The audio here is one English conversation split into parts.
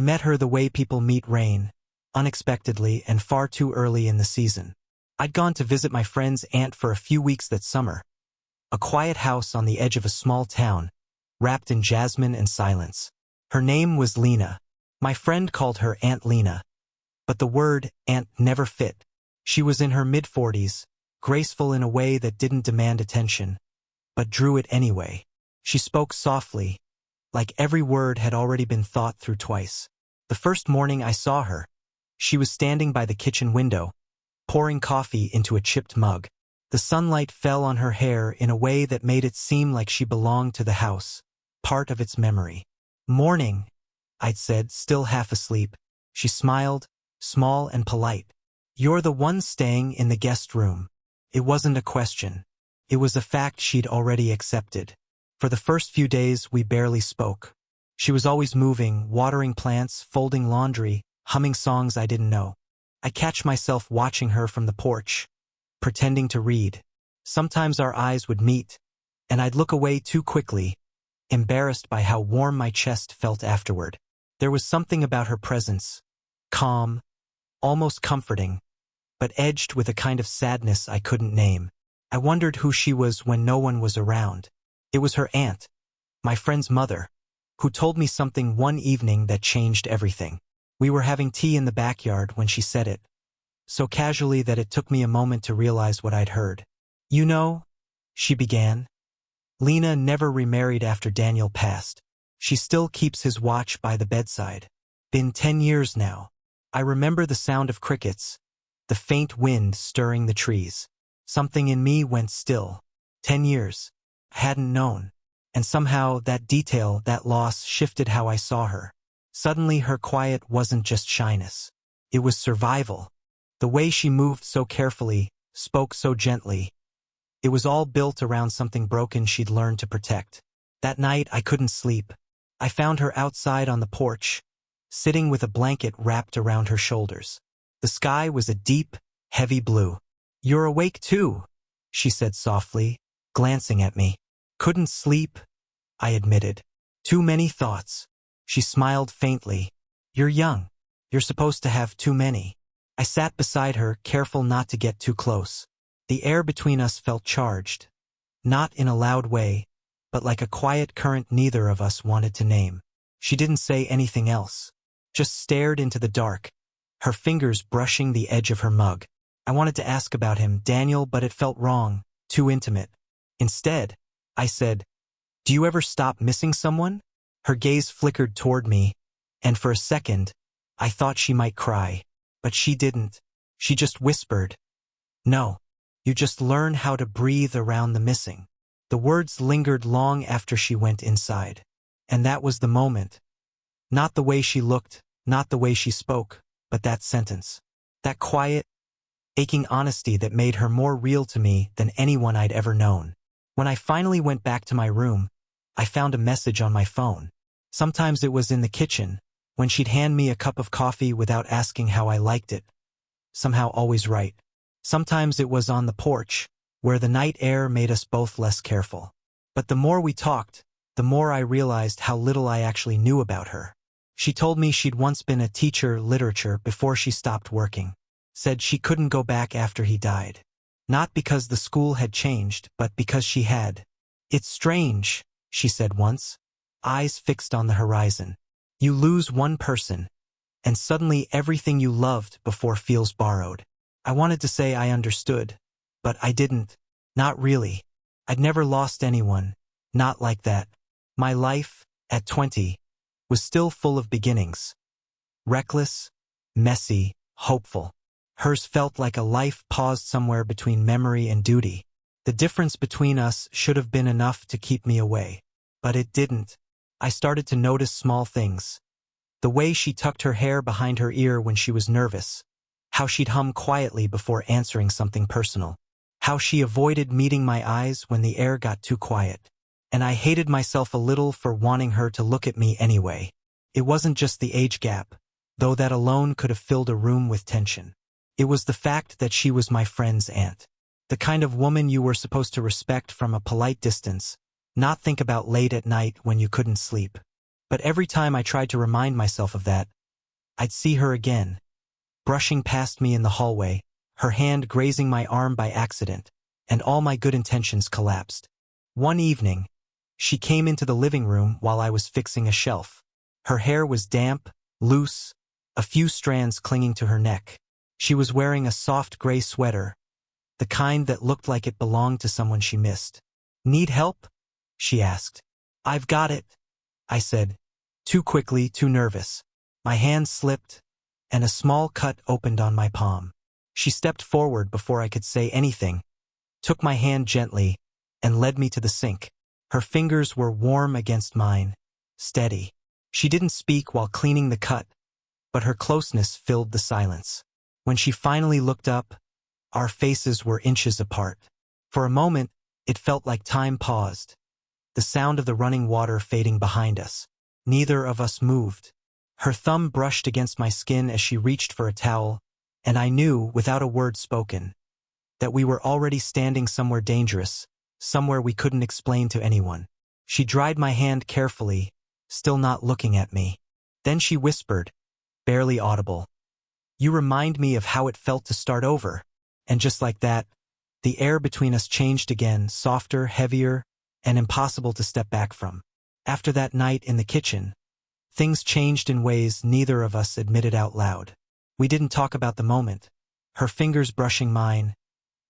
I met her the way people meet rain, unexpectedly and far too early in the season. I'd gone to visit my friend's aunt for a few weeks that summer. A quiet house on the edge of a small town, wrapped in jasmine and silence. Her name was Lena. My friend called her Aunt Lena. But the word aunt never fit. She was in her mid-40s, graceful in a way that didn't demand attention, but drew it anyway. She spoke softly, like every word had already been thought through twice. The first morning I saw her, she was standing by the kitchen window, pouring coffee into a chipped mug. The sunlight fell on her hair in a way that made it seem like she belonged to the house, part of its memory. "Morning," I'd said, still half asleep. She smiled, small and polite. "You're the one staying in the guest room." It wasn't a question. It was a fact she'd already accepted. For the first few days, we barely spoke. She was always moving, watering plants, folding laundry, humming songs I didn't know. I catch myself watching her from the porch, pretending to read. Sometimes our eyes would meet, and I'd look away too quickly, embarrassed by how warm my chest felt afterward. There was something about her presence, calm, almost comforting, but edged with a kind of sadness I couldn't name. I wondered who she was when no one was around. It was her aunt, my friend's mother, who told me something one evening that changed everything. We were having tea in the backyard when she said it, so casually that it took me a moment to realize what I'd heard. "You know," she began, "Lena never remarried after Daniel passed. She still keeps his watch by the bedside. Been 10 years now." I remember the sound of crickets, the faint wind stirring the trees. Something in me went still. 10 years. I hadn't known. And somehow that detail, that loss, shifted how I saw her. Suddenly her quiet wasn't just shyness. It was survival. The way she moved so carefully, spoke so gently. It was all built around something broken she'd learned to protect. That night I couldn't sleep. I found her outside on the porch, sitting with a blanket wrapped around her shoulders. The sky was a deep, heavy blue. "You're awake too," she said softly, glancing at me. "Couldn't sleep," I admitted. "Too many thoughts." She smiled faintly. "You're young. You're supposed to have too many." I sat beside her, careful not to get too close. The air between us felt charged. Not in a loud way, but like a quiet current neither of us wanted to name. She didn't say anything else. Just stared into the dark, her fingers brushing the edge of her mug. I wanted to ask about him, Daniel, but it felt wrong, too intimate. Instead, I said, "Do you ever stop missing someone?" Her gaze flickered toward me, and for a second, I thought she might cry. But she didn't. She just whispered, "No, you just learn how to breathe around the missing." The words lingered long after she went inside. And that was the moment. Not the way she looked, not the way she spoke, but that sentence. That quiet, aching honesty that made her more real to me than anyone I'd ever known. When I finally went back to my room, I found a message on my phone. Sometimes it was in the kitchen, when she'd hand me a cup of coffee without asking how I liked it. Somehow always right. Sometimes it was on the porch, where the night air made us both less careful. But the more we talked, the more I realized how little I actually knew about her. She told me she'd once been a teacher literature before she stopped working. Said she couldn't go back after he died. Not because the school had changed, but because she had. "It's strange," she said once, eyes fixed on the horizon. "You lose one person, and suddenly everything you loved before feels borrowed." I wanted to say I understood, but I didn't. Not really. I'd never lost anyone. Not like that. My life, at 20, was still full of beginnings. Reckless, messy, hopeful. Hers felt like a life paused somewhere between memory and duty. The difference between us should have been enough to keep me away. But it didn't. I started to notice small things. The way she tucked her hair behind her ear when she was nervous. How she'd hum quietly before answering something personal. How she avoided meeting my eyes when the air got too quiet. And I hated myself a little for wanting her to look at me anyway. It wasn't just the age gap, though that alone could have filled a room with tension. It was the fact that she was my friend's aunt. The kind of woman you were supposed to respect from a polite distance, not think about late at night when you couldn't sleep. But every time I tried to remind myself of that, I'd see her again, brushing past me in the hallway, her hand grazing my arm by accident, and all my good intentions collapsed. One evening, she came into the living room while I was fixing a shelf. Her hair was damp, loose, a few strands clinging to her neck. She was wearing a soft gray sweater, the kind that looked like it belonged to someone she missed. "Need help?" she asked. "I've got it," I said, too quickly, too nervous. My hand slipped, and a small cut opened on my palm. She stepped forward before I could say anything, took my hand gently, and led me to the sink. Her fingers were warm against mine, steady. She didn't speak while cleaning the cut, but her closeness filled the silence. When she finally looked up, our faces were inches apart. For a moment, it felt like time paused, the sound of the running water fading behind us. Neither of us moved. Her thumb brushed against my skin as she reached for a towel, and I knew, without a word spoken, that we were already standing somewhere dangerous, somewhere we couldn't explain to anyone. She dried my hand carefully, still not looking at me. Then she whispered, barely audible, "You remind me of how it felt to start over." And just like that, the air between us changed again, softer, heavier, and impossible to step back from. After that night in the kitchen, things changed in ways neither of us admitted out loud. We didn't talk about the moment, her fingers brushing mine,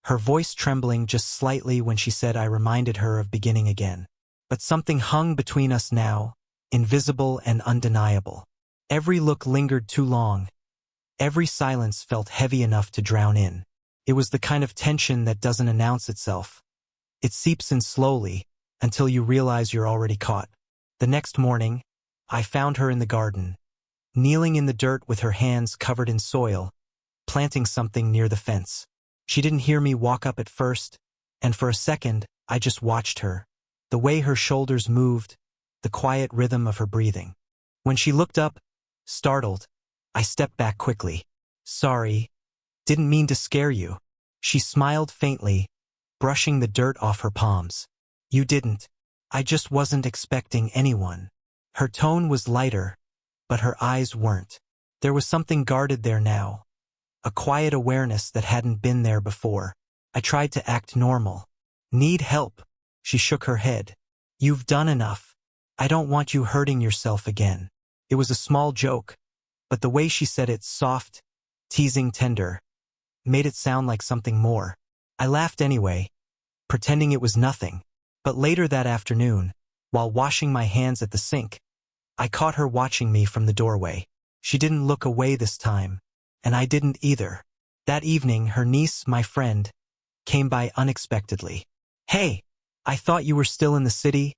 her voice trembling just slightly when she said I reminded her of beginning again. But something hung between us now, invisible and undeniable. Every look lingered too long. Every silence felt heavy enough to drown in. It was the kind of tension that doesn't announce itself. It seeps in slowly, until you realize you're already caught. The next morning, I found her in the garden, kneeling in the dirt with her hands covered in soil, planting something near the fence. She didn't hear me walk up at first, and for a second, I just watched her, the way her shoulders moved, the quiet rhythm of her breathing. When she looked up, startled, I stepped back quickly. "Sorry, didn't mean to scare you." She smiled faintly, brushing the dirt off her palms. "You didn't. I just wasn't expecting anyone." Her tone was lighter, but her eyes weren't. There was something guarded there now, a quiet awareness that hadn't been there before. I tried to act normal. "Need help?" She shook her head. "You've done enough. I don't want you hurting yourself again." It was a small joke, but the way she said it, soft, teasing, tender, made it sound like something more. I laughed anyway, pretending it was nothing. But later that afternoon, while washing my hands at the sink, I caught her watching me from the doorway. She didn't look away this time, and I didn't either. That evening, her niece, my friend, came by unexpectedly. "Hey, I thought you were still in the city,"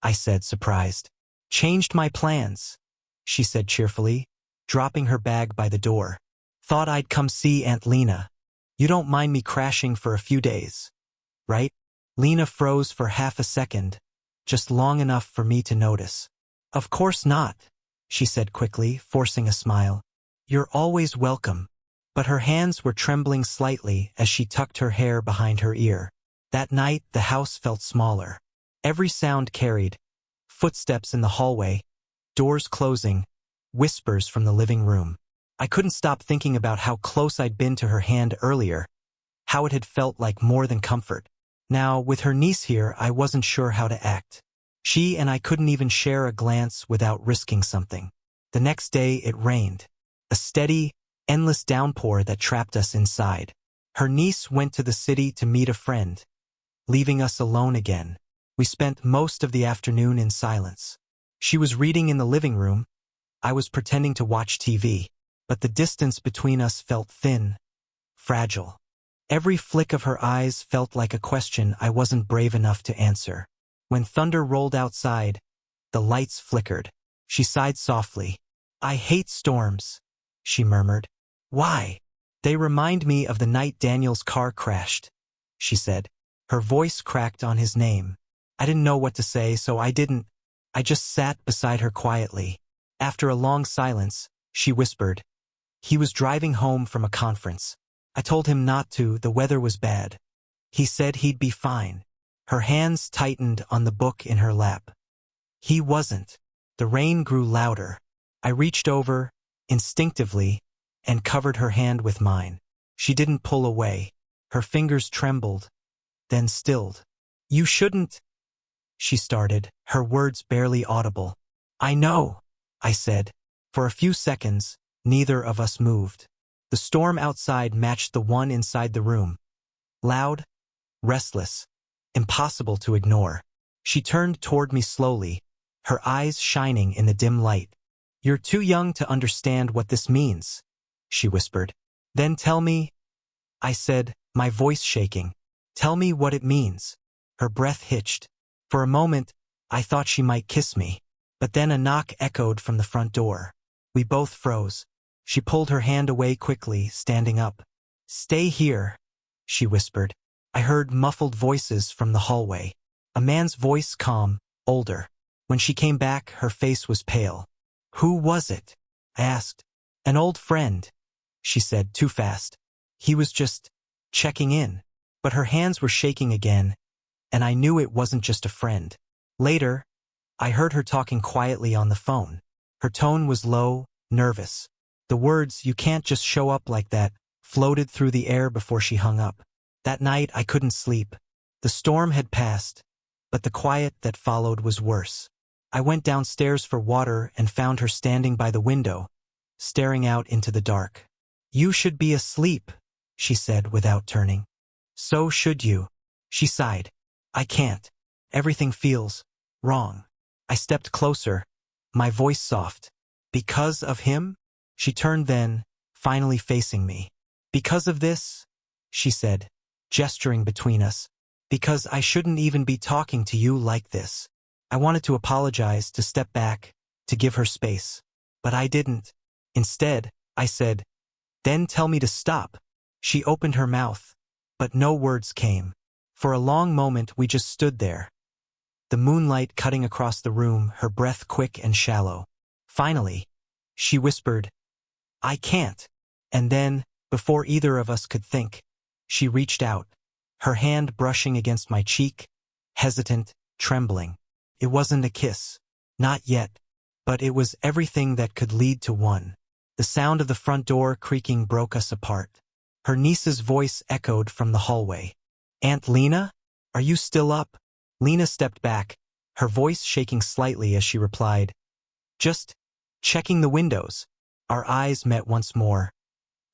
I said, surprised. "Changed my plans," she said cheerfully, dropping her bag by the door. "Thought I'd come see Aunt Lena. You don't mind me crashing for a few days, right?" Lena froze for half a second, just long enough for me to notice. "Of course not," she said quickly, forcing a smile. "You're always welcome." But her hands were trembling slightly as she tucked her hair behind her ear. That night, the house felt smaller. Every sound carried: footsteps in the hallway, doors closing, whispers from the living room. I couldn't stop thinking about how close I'd been to her hand earlier, how it had felt like more than comfort. Now, with her niece here, I wasn't sure how to act. She and I couldn't even share a glance without risking something. The next day, it rained. A steady, endless downpour that trapped us inside. Her niece went to the city to meet a friend, leaving us alone again. We spent most of the afternoon in silence. She was reading in the living room. I was pretending to watch TV. But the distance between us felt thin, fragile. Every flick of her eyes felt like a question I wasn't brave enough to answer. When thunder rolled outside, the lights flickered. She sighed softly. "I hate storms," she murmured. "Why?" "They remind me of the night Daniel's car crashed," she said. Her voice cracked on his name. I didn't know what to say, so I just sat beside her quietly. After a long silence, she whispered, "He was driving home from a conference. I told him not to, the weather was bad. He said he'd be fine." Her hands tightened on the book in her lap. "He wasn't." The rain grew louder. I reached over, instinctively, and covered her hand with mine. She didn't pull away. Her fingers trembled, then stilled. "You shouldn't," she started, her words barely audible. "I know," I said. For a few seconds, neither of us moved. The storm outside matched the one inside the room. Loud, restless, impossible to ignore. She turned toward me slowly, her eyes shining in the dim light. "You're too young to understand what this means," she whispered. "Then tell me," I said, my voice shaking. "Tell me what it means." Her breath hitched. For a moment, I thought she might kiss me. But then a knock echoed from the front door. We both froze. She pulled her hand away quickly, standing up. "Stay here," she whispered. I heard muffled voices from the hallway. A man's voice, calm, older. When she came back, her face was pale. "Who was it?" I asked. "An old friend," she said, too fast. "He was just checking in." But her hands were shaking again, and I knew it wasn't just a friend. Later, I heard her talking quietly on the phone. Her tone was low, nervous. The words, "You can't just show up like that," floated through the air before she hung up. That night I couldn't sleep. The storm had passed, but the quiet that followed was worse. I went downstairs for water and found her standing by the window, staring out into the dark. "You should be asleep," she said without turning. "So should you." She sighed. "I can't. Everything feels wrong." I stepped closer, my voice soft. "Because of him?" She turned then, finally facing me. "Because of this?" she said, gesturing between us. "Because I shouldn't even be talking to you like this." I wanted to apologize, to step back, to give her space. But I didn't. Instead, I said, "Then tell me to stop." She opened her mouth, but no words came. For a long moment we just stood there, the moonlight cutting across the room, her breath quick and shallow. Finally, she whispered, "I can't." And then, before either of us could think, she reached out, her hand brushing against my cheek, hesitant, trembling. It wasn't a kiss. Not yet. But it was everything that could lead to one. The sound of the front door creaking broke us apart. Her niece's voice echoed from the hallway. "Aunt Lena? Are you still up?" Lena stepped back, her voice shaking slightly as she replied, "Just checking the windows." Our eyes met once more,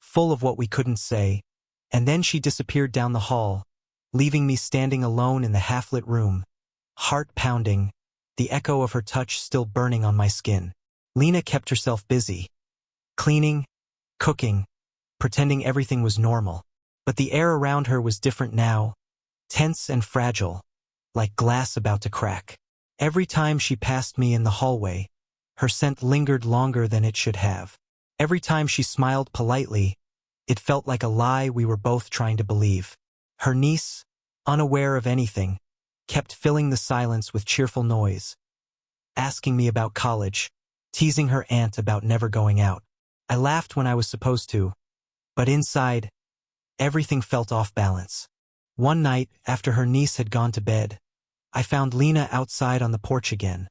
full of what we couldn't say, and then she disappeared down the hall, leaving me standing alone in the half-lit room, heart pounding, the echo of her touch still burning on my skin. Lena kept herself busy, cleaning, cooking, pretending everything was normal. But the air around her was different now, tense and fragile, like glass about to crack. Every time she passed me in the hallway, her scent lingered longer than it should have. Every time she smiled politely, it felt like a lie we were both trying to believe. Her niece, unaware of anything, kept filling the silence with cheerful noise, asking me about college, teasing her aunt about never going out. I laughed when I was supposed to, but inside, everything felt off balance. One night, after her niece had gone to bed, I found Lena outside on the porch again,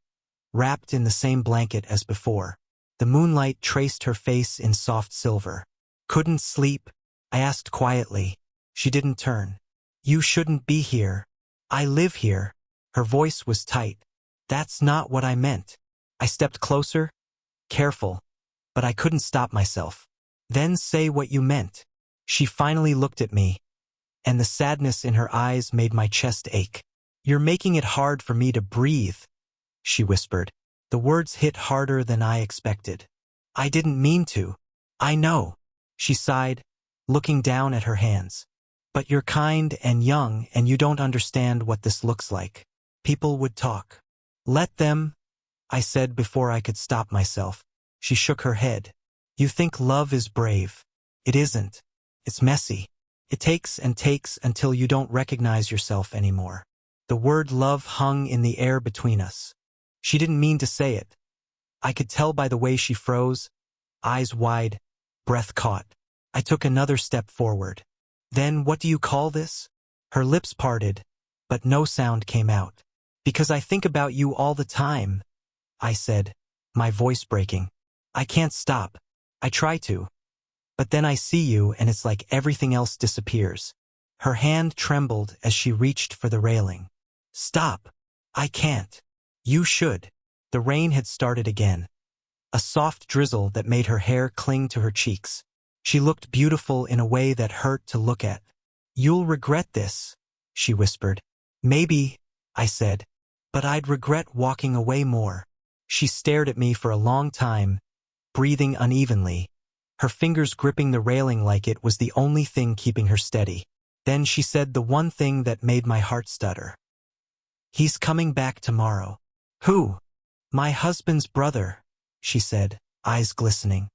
wrapped in the same blanket as before. The moonlight traced her face in soft silver. "Couldn't sleep?" I asked quietly. She didn't turn. "You shouldn't be here. I live here." Her voice was tight. "That's not what I meant." I stepped closer, careful, but I couldn't stop myself. "Then say what you meant." She finally looked at me, and the sadness in her eyes made my chest ache. "You're making it hard for me to breathe," she whispered. The words hit harder than I expected. "I didn't mean to. I know," she sighed, looking down at her hands. "But you're kind and young and you don't understand what this looks like." People would talk. "Let them," I said before I could stop myself. She shook her head. "You think love is brave. It isn't. It's messy. It takes and takes until you don't recognize yourself anymore." The word love hung in the air between us. She didn't mean to say it. I could tell by the way she froze, eyes wide, breath caught. I took another step forward. "Then what do you call this?" Her lips parted, but no sound came out. "Because I think about you all the time," I said, my voice breaking. I can't stop. I try to. But then I see you and it's like everything else disappears. Her hand trembled as she reached for the railing. Stop. I can't. You should. The rain had started again. A soft drizzle that made her hair cling to her cheeks. She looked beautiful in a way that hurt to look at. You'll regret this, she whispered. Maybe, I said, but I'd regret walking away more. She stared at me for a long time, breathing unevenly, her fingers gripping the railing like it was the only thing keeping her steady. Then she said the one thing that made my heart stutter. He's coming back tomorrow. Who? My husband's brother, she said, eyes glistening.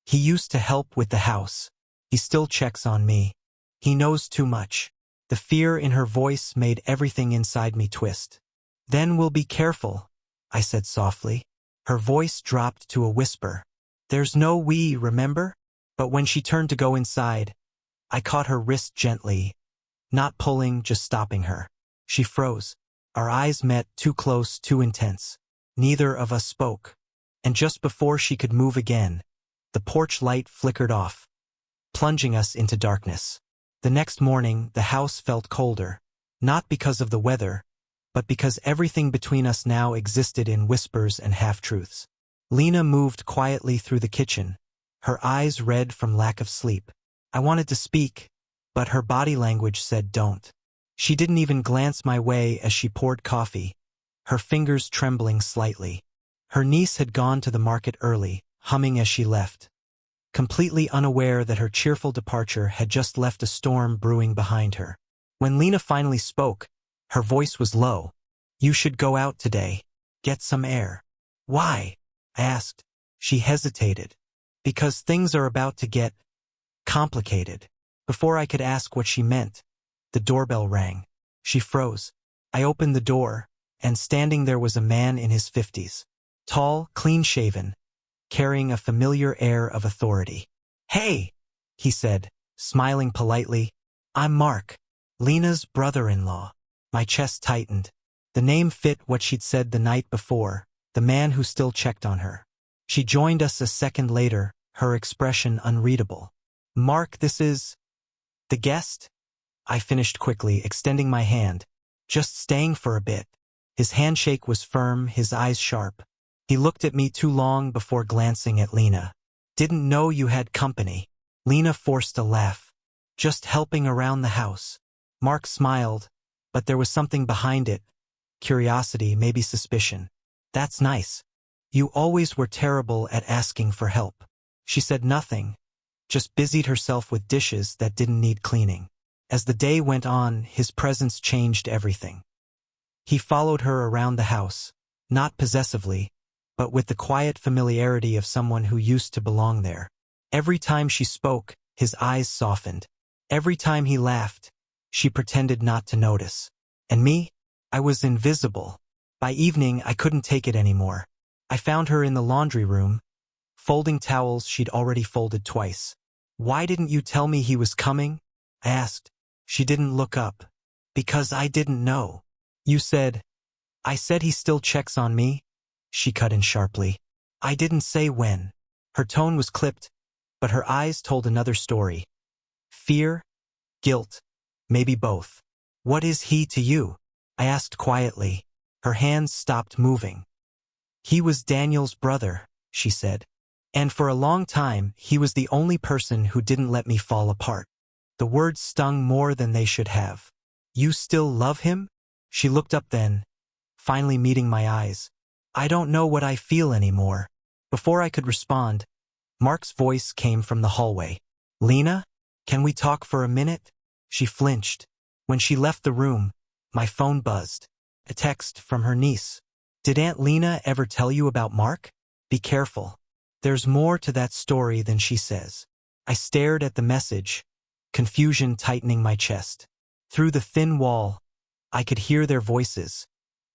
He used to help with the house. He still checks on me. He knows too much. The fear in her voice made everything inside me twist. Then we'll be careful, I said softly. Her voice dropped to a whisper. There's no we, remember? But when she turned to go inside, I caught her wrist gently, not pulling, just stopping her. She froze. Our eyes met, too close, too intense. Neither of us spoke. And just before she could move again, the porch light flickered off, plunging us into darkness. The next morning, the house felt colder, not because of the weather, but because everything between us now existed in whispers and half-truths. Lena moved quietly through the kitchen, her eyes red from lack of sleep. I wanted to speak, but her body language said don't. She didn't even glance my way as she poured coffee, her fingers trembling slightly. Her niece had gone to the market early, humming as she left, completely unaware that her cheerful departure had just left a storm brewing behind her. When Lena finally spoke, her voice was low. You should go out today. Get some air. Why? I asked. She hesitated. Because things are about to get complicated. Before I could ask what she meant, the doorbell rang. She froze. I opened the door, and standing there was a man in his 50s. Tall, clean-shaven, carrying a familiar air of authority. Hey, he said, smiling politely. I'm Mark, Lena's brother-in-law. My chest tightened. The name fit what she'd said the night before, the man who still checked on her. She joined us a second later, her expression unreadable. Mark, this is the guest? I finished quickly, extending my hand. Just staying for a bit. His handshake was firm, his eyes sharp. He looked at me too long before glancing at Lena. Didn't know you had company. Lena forced a laugh. Just helping around the house. Mark smiled, but there was something behind it. Curiosity, maybe suspicion. That's nice. You always were terrible at asking for help. She said nothing, just busied herself with dishes that didn't need cleaning. As the day went on, his presence changed everything. He followed her around the house, not possessively, but with the quiet familiarity of someone who used to belong there. Every time she spoke, his eyes softened. Every time he laughed, she pretended not to notice. And me? I was invisible. By evening, I couldn't take it anymore. I found her in the laundry room, folding towels she'd already folded twice. Why didn't you tell me he was coming? I asked. She didn't look up. Because I didn't know. You said. I said he still checks on me? She cut in sharply. I didn't say when. Her tone was clipped, but her eyes told another story. Fear? Guilt? Maybe both. What is he to you? I asked quietly. Her hands stopped moving. He was Daniel's brother, she said. And for a long time, he was the only person who didn't let me fall apart. The words stung more than they should have. You still love him? She looked up then, finally meeting my eyes. I don't know what I feel anymore. Before I could respond, Mark's voice came from the hallway. Lena, can we talk for a minute? She flinched. When she left the room, my phone buzzed. A text from her niece. Did Aunt Lena ever tell you about Mark? Be careful. There's more to that story than she says. I stared at the message, confusion tightening my chest. Through the thin wall, I could hear their voices.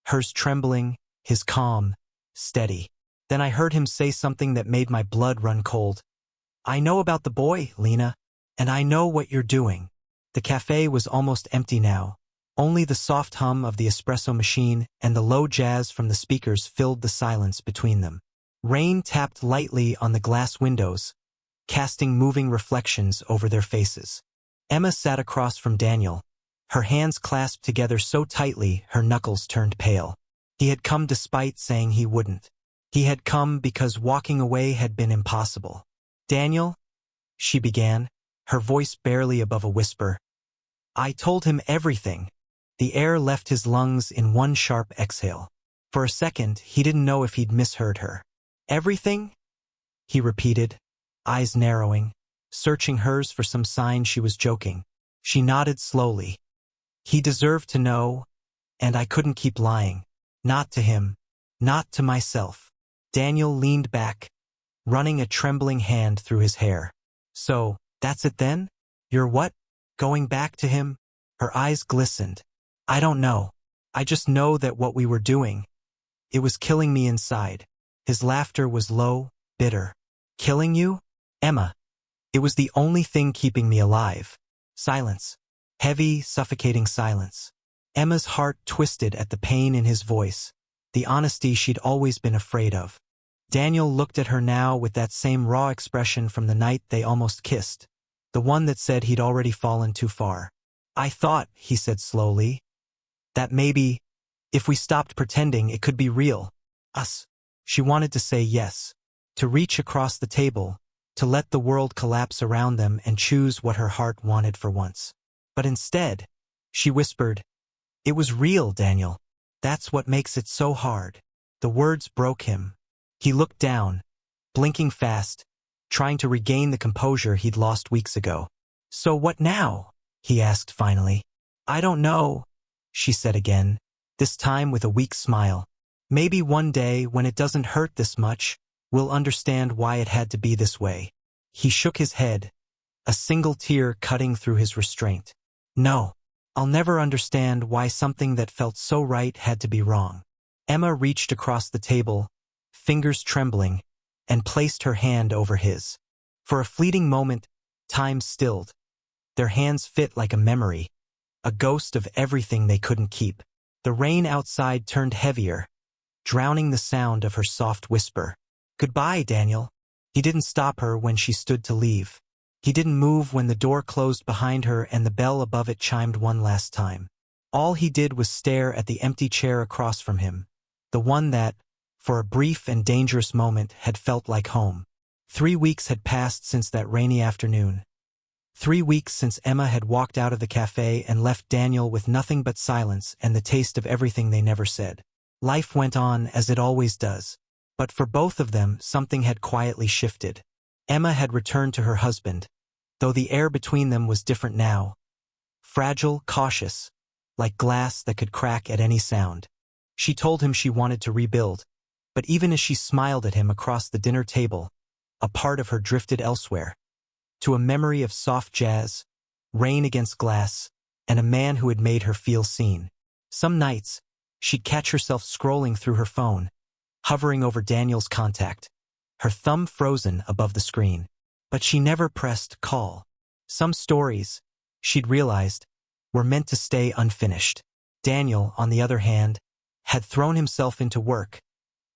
Hers trembling, his calm, steady. Then I heard him say something that made my blood run cold. I know about the boy, Lena, and I know what you're doing. The cafe was almost empty now. Only the soft hum of the espresso machine and the low jazz from the speakers filled the silence between them. Rain tapped lightly on the glass windows, casting moving reflections over their faces. Emma sat across from Daniel, her hands clasped together so tightly her knuckles turned pale. He had come despite saying he wouldn't. He had come because walking away had been impossible. "Daniel," she began, her voice barely above a whisper. "I told him everything." The air left his lungs in one sharp exhale. For a second, he didn't know if he'd misheard her. "Everything?" he repeated, eyes narrowing, searching hers for some sign she was joking. She nodded slowly. "He deserved to know, and I couldn't keep lying. Not to him, not to myself." Daniel leaned back, running a trembling hand through his hair. "So, that's it then? You're what? Going back to him?" Her eyes glistened. "I don't know. I just know that what we were doing, it was killing me inside." His laughter was low, bitter. "Killing you? Emma." "It was the only thing keeping me alive." Silence. Heavy, suffocating silence. Emma's heart twisted at the pain in his voice, the honesty she'd always been afraid of. Daniel looked at her now with that same raw expression from the night they almost kissed, the one that said he'd already fallen too far. "I thought," he said slowly, "that maybe, if we stopped pretending, it could be real. Us." She wanted to say yes, to reach across the table, to let the world collapse around them and choose what her heart wanted for once. But instead, she whispered, "It was real, Daniel. That's what makes it so hard." The words broke him. He looked down, blinking fast, trying to regain the composure he'd lost weeks ago. "So what now?" he asked finally. "I don't know," she said again, this time with a weak smile. "Maybe one day, when it doesn't hurt this much, we'll understand why it had to be this way." He shook his head, a single tear cutting through his restraint. "No, I'll never understand why something that felt so right had to be wrong." Emma reached across the table, fingers trembling, and placed her hand over his. For a fleeting moment, time stilled. Their hands fit like a memory, a ghost of everything they couldn't keep. The rain outside turned heavier, drowning the sound of her soft whisper. "Goodbye, Daniel." He didn't stop her when she stood to leave. He didn't move when the door closed behind her and the bell above it chimed one last time. All he did was stare at the empty chair across from him, the one that, for a brief and dangerous moment, had felt like home. 3 weeks had passed since that rainy afternoon. 3 weeks since Emma had walked out of the cafe and left Daniel with nothing but silence and the taste of everything they never said. Life went on as it always does. But for both of them, something had quietly shifted. Emma had returned to her husband, though the air between them was different now. Fragile, cautious, like glass that could crack at any sound. She told him she wanted to rebuild, but even as she smiled at him across the dinner table, a part of her drifted elsewhere, to a memory of soft jazz, rain against glass, and a man who had made her feel seen. Some nights, she'd catch herself scrolling through her phone, hovering over Daniel's contact, her thumb frozen above the screen. But she never pressed call. Some stories, she'd realized, were meant to stay unfinished. Daniel, on the other hand, had thrown himself into work,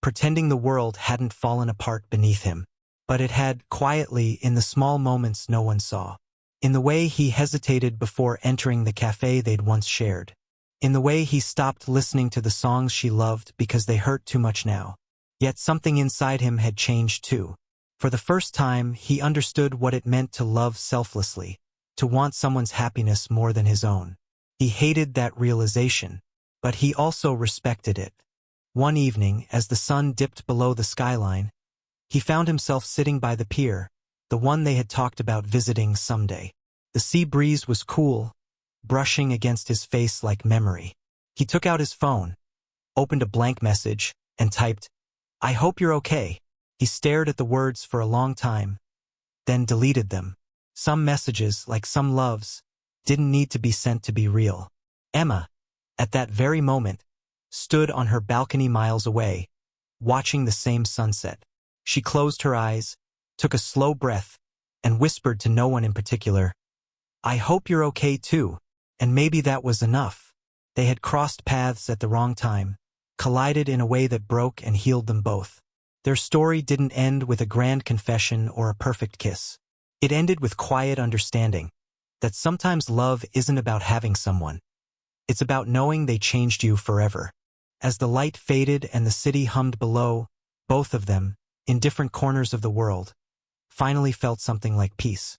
pretending the world hadn't fallen apart beneath him. But it had, quietly, in the small moments no one saw. In the way he hesitated before entering the cafe they'd once shared. In the way he stopped listening to the songs she loved because they hurt too much now. Yet something inside him had changed too. For the first time, he understood what it meant to love selflessly, to want someone's happiness more than his own. He hated that realization, but he also respected it. One evening, as the sun dipped below the skyline, he found himself sitting by the pier, the one they had talked about visiting someday. The sea breeze was cool, brushing against his face like memory. He took out his phone, opened a blank message, and typed, "I hope you're okay." He stared at the words for a long time, then deleted them. Some messages, like some loves, didn't need to be sent to be real. Emma, at that very moment, stood on her balcony miles away, watching the same sunset. She closed her eyes, took a slow breath, and whispered to no one in particular, "I hope you're okay too." And maybe that was enough. They had crossed paths at the wrong time, collided in a way that broke and healed them both. Their story didn't end with a grand confession or a perfect kiss. It ended with quiet understanding that sometimes love isn't about having someone. It's about knowing they changed you forever. As the light faded and the city hummed below, both of them, in different corners of the world, finally felt something like peace.